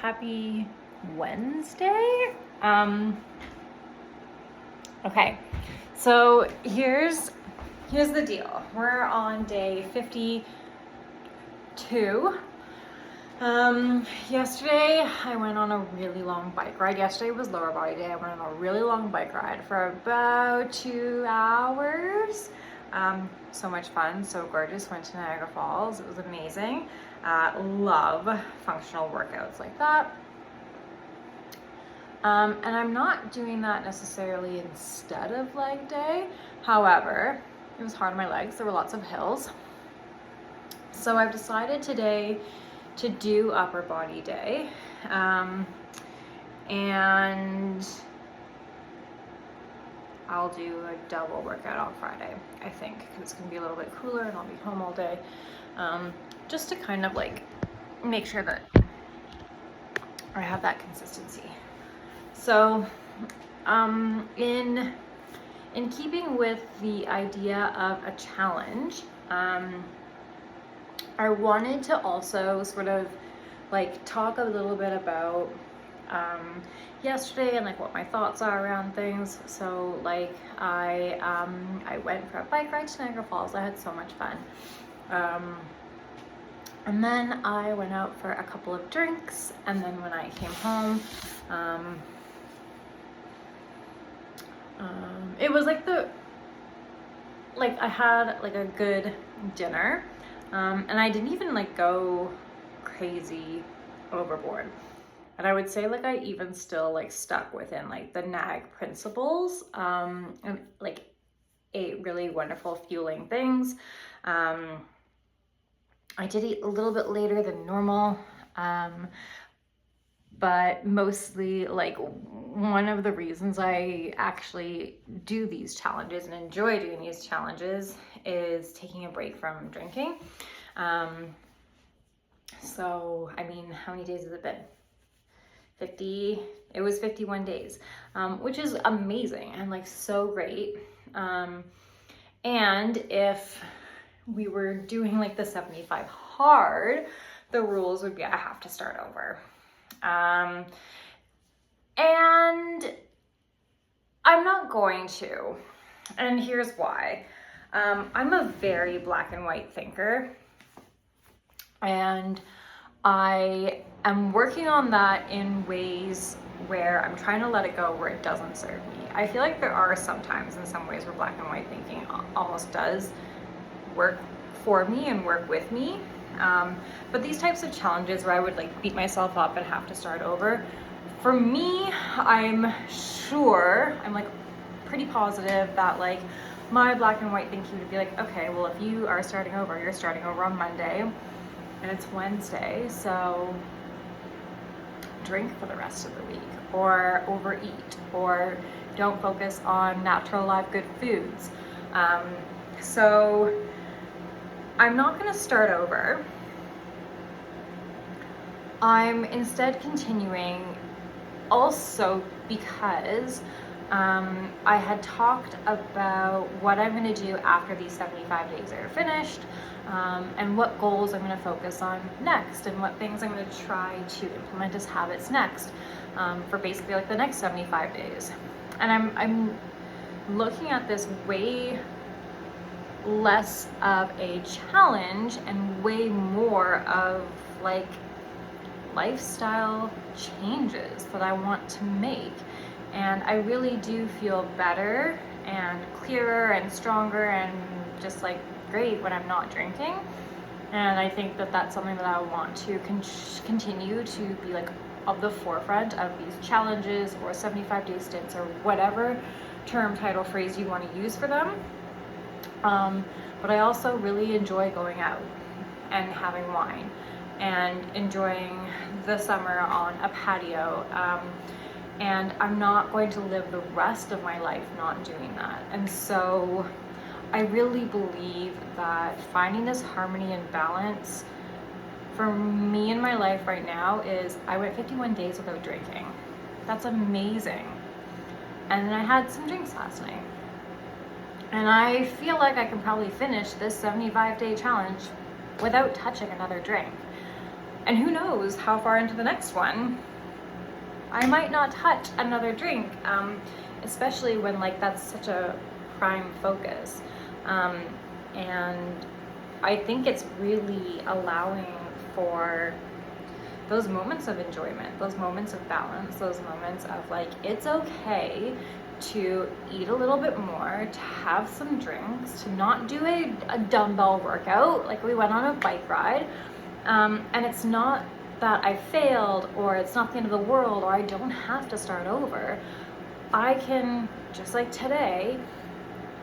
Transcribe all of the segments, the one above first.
Happy Wednesday. Okay, so here's the deal. We're on day 52. Yesterday I went on a really long bike ride. Yesterday was lower body day. I went on a really long bike ride for about 2 hours. So much fun, so gorgeous. Went to Niagara Falls. It was amazing. Love functional workouts like that. And I'm not doing that necessarily instead of leg day. However, it was hard on my legs. There were lots of hills. So I've decided today to do upper body day. And I'll do a double workout on Friday, I think, because it's gonna be a little bit cooler and I'll be home all day. Just to kind of like make sure that I have that consistency. So, in keeping with the idea of a challenge, I wanted to also sort of like talk a little bit about yesterday and like what my thoughts are around things. So like I went for a bike ride to Niagara Falls. I had so much fun. And then I went out for a couple of drinks, and then when I came home, it was like I had like a good dinner, and I didn't even like go crazy overboard. And I would say like I even still like stuck within like the NAG principles, and like ate really wonderful fueling things. I did eat a little bit later than normal, but mostly like one of the reasons I actually do these challenges and enjoy doing these challenges is taking a break from drinking. So, I mean, how many days has it been? 50, it was 51 days, which is amazing and like so great. And if we were doing like the 75 hard, the rules would be I have to start over. And I'm not going to, and here's why. I'm a very black and white thinker, and I am working on that in ways where I'm trying to let it go where it doesn't serve me. I feel like there are sometimes in some ways where black and white thinking almost does work for me and work with me. But these types of challenges where I would like beat myself up and have to start over, for me, I'm like pretty positive that like my black and white thinking would be like, okay, well, if you are starting over, you're starting over on Monday and it's Wednesday, so drink for the rest of the week, or overeat, or don't focus on natural live good foods. So I'm not going to start over. I'm instead continuing, also because I had talked about what I'm going to do after these 75 days are finished, and what goals I'm going to focus on next, and what things I'm going to try to implement as habits next, for basically like the next 75 days. And I'm looking at this way less of a challenge and way more of like lifestyle changes that I want to make. And I really do feel better and clearer and stronger and just like great when I'm not drinking. And I think that that's something that I want to continue to be like of the forefront of these challenges or 75-day stints or whatever term, title, phrase you want to use for them. But I also really enjoy going out and having wine and enjoying the summer on a patio. And I'm not going to live the rest of my life not doing that. And so I really believe that finding this harmony and balance for me in my life right now is I went 51 days without drinking. That's amazing. And then I had some drinks last night. And I feel like I can probably finish this 75-day challenge without touching another drink. And who knows how far into the next one I might not touch another drink, especially when like that's such a prime focus. And I think it's really allowing for those moments of enjoyment, those moments of balance, those moments of like, it's okay to eat a little bit more, to have some drinks, to not do a dumbbell workout like we went on a bike ride. And it's not that I failed, or it's not the end of the world, or I don't have to start over. I can, just like today,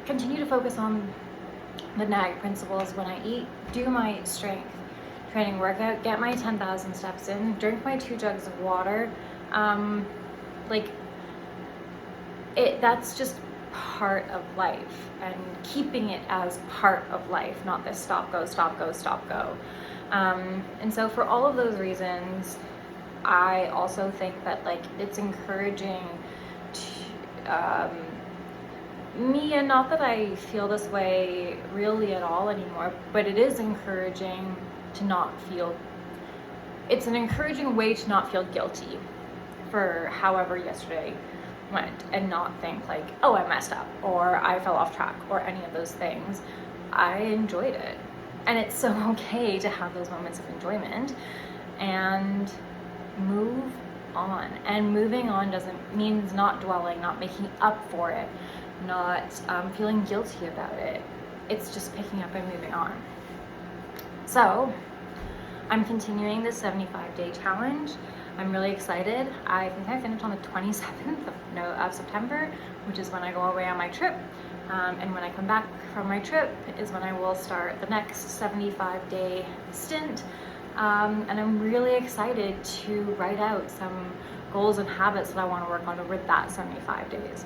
continue to focus on the MEG principles when I eat, do my strength training workout, get my 10,000 steps in, drink my 2 jugs of water. That's just part of life, and keeping it as part of life, not this stop, go, stop, go, stop, go. And so for all of those reasons, I also think that like it's encouraging to, me, and not that I feel this way really at all anymore, but it is encouraging to not feel, it's an encouraging way to not feel guilty for however yesterday went, and not think like, oh, I messed up, or I fell off track, or any of those things. I enjoyed it. And it's so okay to have those moments of enjoyment and move on. And moving on means not dwelling, not making up for it, not feeling guilty about it. It's just picking up and moving on. So I'm continuing this 75-day challenge. I'm really excited. I think I finished on the 27th of September, which is when I go away on my trip. And when I come back from my trip is when I will start the next 75-day stint. And I'm really excited to write out some goals and habits that I want to work on over that 75 days.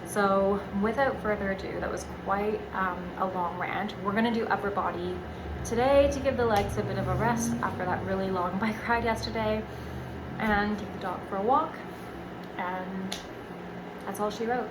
So without further ado, that was quite a long rant. We're gonna do upper body today to give the legs a bit of a rest after that really long bike ride yesterday, and take the dog for a walk, and that's all she wrote.